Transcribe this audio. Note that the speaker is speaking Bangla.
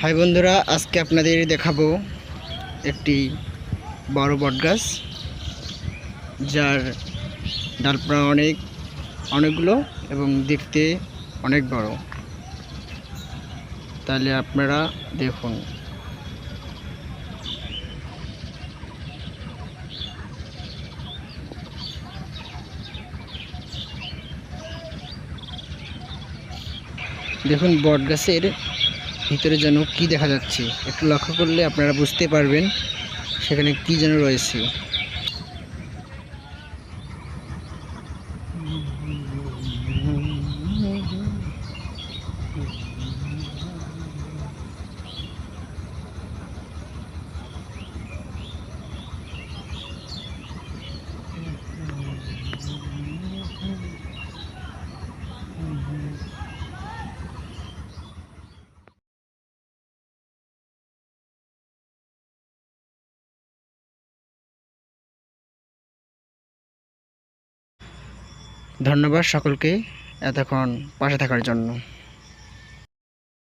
হাই বন্ধুরা, আজকে আপনাদের দেখাবো একটি বড় বটগাছ যার ডালপালা অনেকগুলো এবং দেখতে অনেক বড়। তাহলে আপনারা দেখুন। দেখুন বটগাছের ভিতরে যেন কি দেখা যাচ্ছে, একটু লক্ষ্য করলে আপনারা বুঝতে পারবেন সেখানে কি যেন রয়েছে। ধন্যবাদ সকলকে এতক্ষণ পাশে থাকার জন্য।